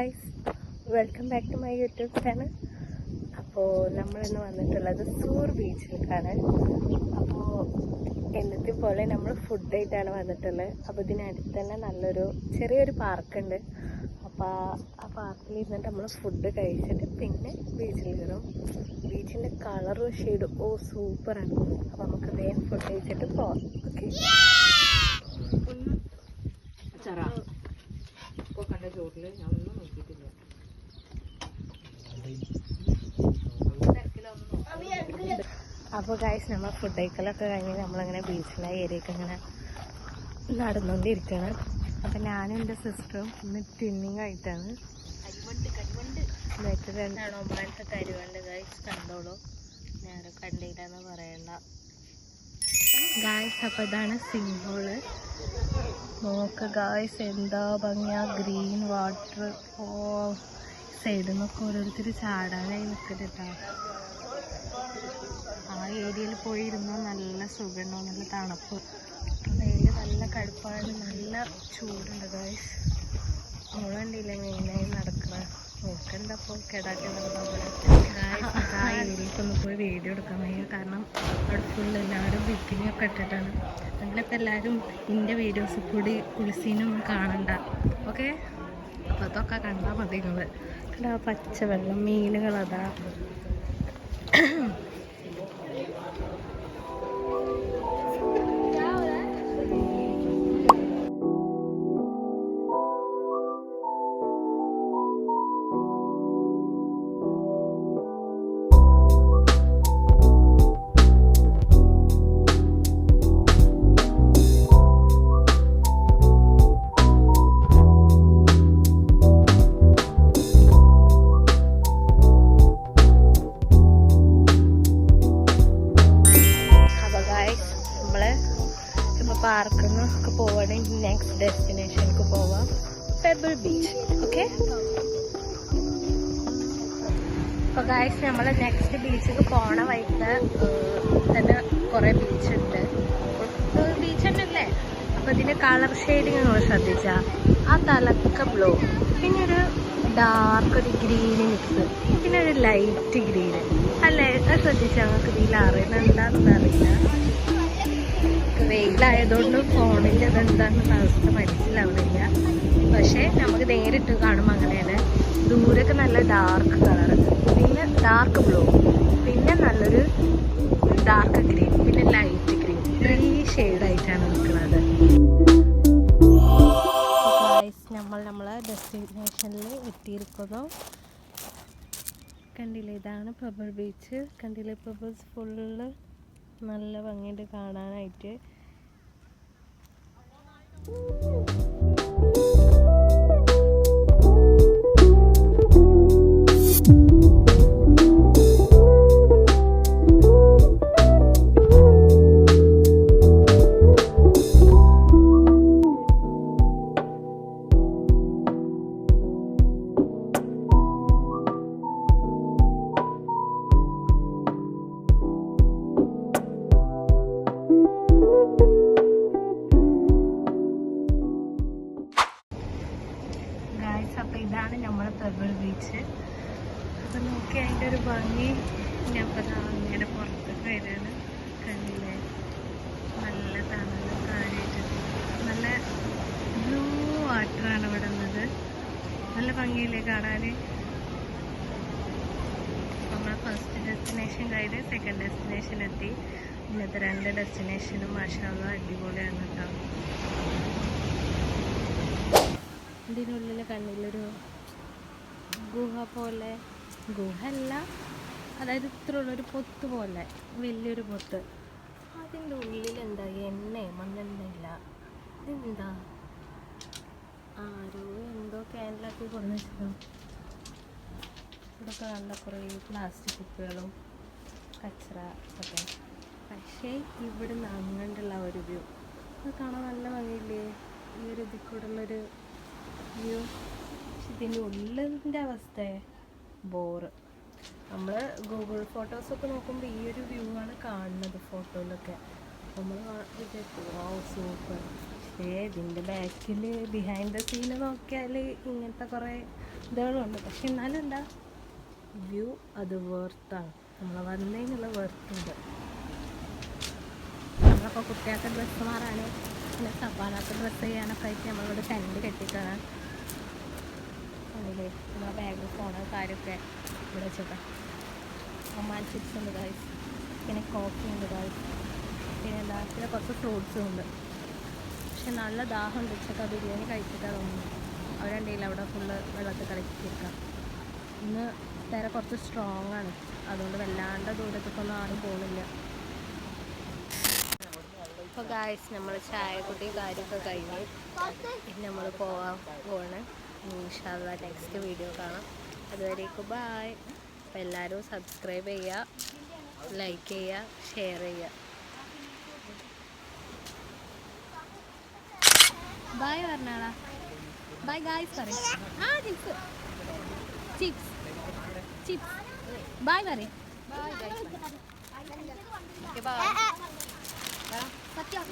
Guys, welcome back to my YouTube channel. അപ്പോൾ നമ്മളിന്ന് വന്നിട്ടുള്ളത് സൂർ ബീച്ചിലേക്കാണ്. അപ്പോൾ എന്നത്തെ പോലെ നമ്മൾ ഫുഡായിട്ടാണ് വന്നിട്ടുള്ളത്. അപ്പോൾ ഇതിനടുത്ത് തന്നെ ചെറിയൊരു പാർക്കുണ്ട്. അപ്പോൾ ആ പാർക്കിൽ ഇരുന്നിട്ട് നമ്മൾ ഫുഡ് കഴിച്ചിട്ട് പിന്നെ ബീച്ചിൽ കയറും. ബീച്ചിൻ്റെ കളറും ഷെയ്ഡും സൂപ്പറാണ്. അപ്പോൾ നമുക്ക് വേഗം ഫുഡ് കഴിച്ചിട്ട് പോവാം. ഓക്കെ, അപ്പോൾ ഗൈസ്, നമ്മൾ ഫുഡ് കഴിക്കലൊക്കെ കഴിഞ്ഞ് നമ്മളങ്ങനെ ബീച്ചിലെ ഏരിയയൊക്കെ ഇങ്ങനെ നടന്നുകൊണ്ടിരിക്കുകയാണ്. അപ്പം ഞാനും എൻ്റെ സിസ്റ്ററും ഇന്ന് ട്വിന്നിങ് ആയിട്ടാണ്. ഒമ്പതാമത്തെ കരുവണ്ട് ഗൈസ്, കണ്ടോളൂ. നേരെ കണ്ടില്ലെന്ന് പറയണ്ട ഗായ്സ്. അപ്പോൾ ഇതാണ് സിംഹോള്. നോക്ക് ഗായ്സ്, എന്താ ഭംഗിയാ, ഗ്രീൻ വാട്ടർ. സൈഡിൽ നിന്നൊക്കെ ഓരോരുത്തർ ചാടാനായി നിൽക്കരുത്. ആ ഏരിയയിൽ പോയി ഇരുന്നാൽ നല്ല സുഖമുണ്ടാവും, നല്ല തണുപ്പ്. വെയിൽ നല്ല കടുപ്പാണ്, നല്ല ചൂടുണ്ട് ഗായ്സ്. നമ്മൾ കണ്ടില്ലേ മെയിനായി നടക്കണ നോക്കണ്ടപ്പോൾ കിടാക്കി ഗായ്സ്. ആ ഏരിയക്കൊന്ന് പോയി വീഡിയോ എടുക്കാൻ വയ്യ, കാരണം അവിടെ ഫുൾ എല്ലാവരും ബിക്കിനിയൊക്കെ ഇട്ടിട്ടാണ്. അതിലൊക്കെ എല്ലാവരും എൻ്റെ വീഡിയോസ് കൂടി കുളിസീനൊന്നും കാണണ്ട. ഓക്കെ, അപ്പോൾ അതൊക്കെ കണ്ടാൽ മതി. നിങ്ങൾ കണ്ടാ പച്ചവെള്ളം, മീനുകളതാ. പാർക്കിൽ നിന്നൊക്കെ പോവുകയാണെങ്കിൽ നെക്സ്റ്റ് ഡെസ്റ്റിനേഷനിലേക്ക് പോവാം, പെബിൾ ബീച്ച്. ഓക്കെ, അപ്പോൾ ഗായ്സ്, നമ്മൾ നെക്സ്റ്റ് ബീച്ചിലേക്ക് പോണ വഴിക്ക് തന്നെ കുറേ ബീച്ചുണ്ട്. ബീച്ച് തന്നെയല്ലേ. അപ്പോൾ ഇതിൻ്റെ കളർ ഷെയ്ഡിങ് നിങ്ങൾ ശ്രദ്ധിച്ചാൽ ആ തലക്ക ബ്ലൂ, പിന്നെ ഒരു ഡാർക്ക് ഒരു ഗ്രീന് മിക്സ്, പിന്നെ ഒരു ലൈറ്റ് ഗ്രീന് അല്ലേ. അത് ശ്രദ്ധിച്ചാൽ ഞങ്ങൾക്ക് ഇതിൽ അറിയുന്നത് എന്താണെന്ന് അറിയില്ല. വെയിലായതുകൊണ്ട് ഫോണിൽ അതെന്താണെന്ന് അവസ്ഥ മനസ്സിലാവുന്നില്ല. പക്ഷേ നമുക്ക് നേരിട്ട് കാണുമ്പോൾ അങ്ങനെയാണ്. ദൂരൊക്കെ നല്ല ഡാർക്ക് കളർ, പിന്നെ ഡാർക്ക് ബ്ലൂ, പിന്നെ നല്ലൊരു ഡാർക്ക് ഗ്രീൻ, പിന്നെ ലൈറ്റ് ഗ്രീൻ. 3 ഷെയ്ഡായിട്ടാണ് നിൽക്കുന്നത്. നമ്മളെ ഡെസ്റ്റിനേഷനിൽ എത്തിയിരിക്കുന്നു. കണ്ടില്ലേ, ഇതാണ് പെബിൾ ബീച്ച്. കണ്ടില്ലേ, പെബിൾസ് ഫുള്ള് നല്ല ഭംഗിയുണ്ട് കാണാനായിട്ട്. അപ്പോൾ ഇതാണ് നമ്മളെ പെബിൾ ബീച്ച്. അപ്പോൾ നോക്കി അതിൻ്റെ ഒരു ഭംഗി. ഞാൻ അപ്പോൾ അങ്ങനെ പുറത്തൊക്കെ വരികയാണ്. കണ്ടില്ലേ, നല്ല തണലും കാര്യമായിട്ട് നല്ല ബ്ലൂ വാട്ടറാണ് ഇവിടെ ഉള്ളത്. നല്ല ഭംഗിയില്ലേ കാണാൻ. നമ്മൾ ഫസ്റ്റ് ഡെസ്റ്റിനേഷൻ കഴിഞ്ഞ് സെക്കൻഡ് ഡെസ്റ്റിനേഷൻ എത്തി. ഇന്നത്തെ 2 ഡെസ്റ്റിനേഷനും മാഷാഅല്ലാഹ് അടിപൊളിയാണ് കേട്ടോ. ഇതിനുള്ളിൽ കണ്ണിലൊരു ഗുഹ പോലെ, ഗുഹയല്ല, അതായത് ഇത്രയുള്ളൊരു പൊത്ത് പോലെ, വലിയൊരു പൊത്ത്. അതിൻ്റെ ഉള്ളിൽ എന്താ മണ്ണെണ്ണയില്ല. ഇതെന്താ, ആരോ എന്തോ ക്യാൻഡിലാക്കി കൊണ്ടു വെച്ചത്. ഇവിടെയൊക്കെ കണ്ട കുറേ പ്ലാസ്റ്റിക് കുപ്പികളും കച്ചറ ഒക്കെ. പക്ഷേ ഇവിടുന്ന് അങ്ങോട്ടുള്ള ഒരു വ്യൂ അത് കാണാൻ നല്ല ഭംഗിയില്ലേ. ഈ ഒരു ഇതിൽ കൂടെയുള്ളൊരു വ്യൂ. പക്ഷെ ഇതിൻ്റെ ഉള്ളിൻ്റെ അവസ്ഥ ബോറ്. നമ്മൾ ഗൂഗിൾ ഫോട്ടോസൊക്കെ നോക്കുമ്പോൾ ഈ ഒരു വ്യൂ ആണ് കാണുന്നത് ഫോട്ടോയിലൊക്കെ. നമ്മൾ വിചാരിക്കും സൂപ്പർ. ഇതിൻ്റെ ബാക്കിൽ ബിഹൈൻഡ് ദ സീന് നോക്കിയാൽ ഇങ്ങനത്തെ കുറേ ഇതുകളുണ്ട്. പക്ഷെ എന്നാലും എന്താ വ്യൂ അത് വേർത്താണ്. നമ്മൾ വന്നതിനുള്ള വേർത്തുണ്ട്. നമ്മളപ്പോൾ കുട്ടികൾക്ക് ഡ്രസ്സ് മാറാൻ പിന്നെ സബാനൊക്കെ ഡ്രസ്സ് ചെയ്യാനൊക്കെ ആയിട്ട് നമ്മളിവിടെ ടെൻറ്റ് കെട്ടിയിട്ടാണ്. അതിൽ നമ്മളെ ബാഗ് ഫോണ് കാര്യമൊക്കെ ഇവിടെ വെച്ചേക്കാം. ഒമാൻ ചിപ്സ് ഉണ്ട് ഗൈസ്, പിന്നെ കോഫി ഉണ്ട് ഗൈസ്, പിന്നെ എന്താ പിന്നെ കുറച്ച് ഫ്രൂട്ട്സും ഉണ്ട്. പക്ഷെ നല്ല ദാഹമുണ്ട്. ഉച്ചക്ക് ബിരിയാണി കഴിച്ചിട്ടാണ് തോന്നുന്നു. അവരുണ്ടെങ്കിൽ അവിടെ ഫുള്ള് വെള്ളത്തിൽ കളിച്ചിരിക്കാം. ഇന്ന് തിര കുറച്ച് സ്ട്രോങ് ആണ്, അതുകൊണ്ട് വല്ലാണ്ട് ദൂരത്തേക്കൊന്നും ആരും പോകുന്നില്ല. അപ്പോൾ ഗായ്സ് നമ്മൾ ചായ കുട്ടിയും കാര്യമൊക്കെ കഴിഞ്ഞ് പിന്നെ നമ്മൾ പോകാൻ പോവാണ്. ഇൻഷാ അല്ലാ നെക്സ്റ്റ് വീഡിയോ കാണാം. അതുവരേക്കും ബായ്. അപ്പോൾ എല്ലാവരും സബ്സ്ക്രൈബ് ചെയ്യുക, ലൈക്ക് ചെയ്യുക, ഷെയർ ചെയ്യുക. ബായ് പറഞ്ഞാളാ. ബായ് ഗായ്സ് പറയും. ചിപ്സ് ചിപ്സ് ചിപ്സ് ബായ് പറയും. സത്യം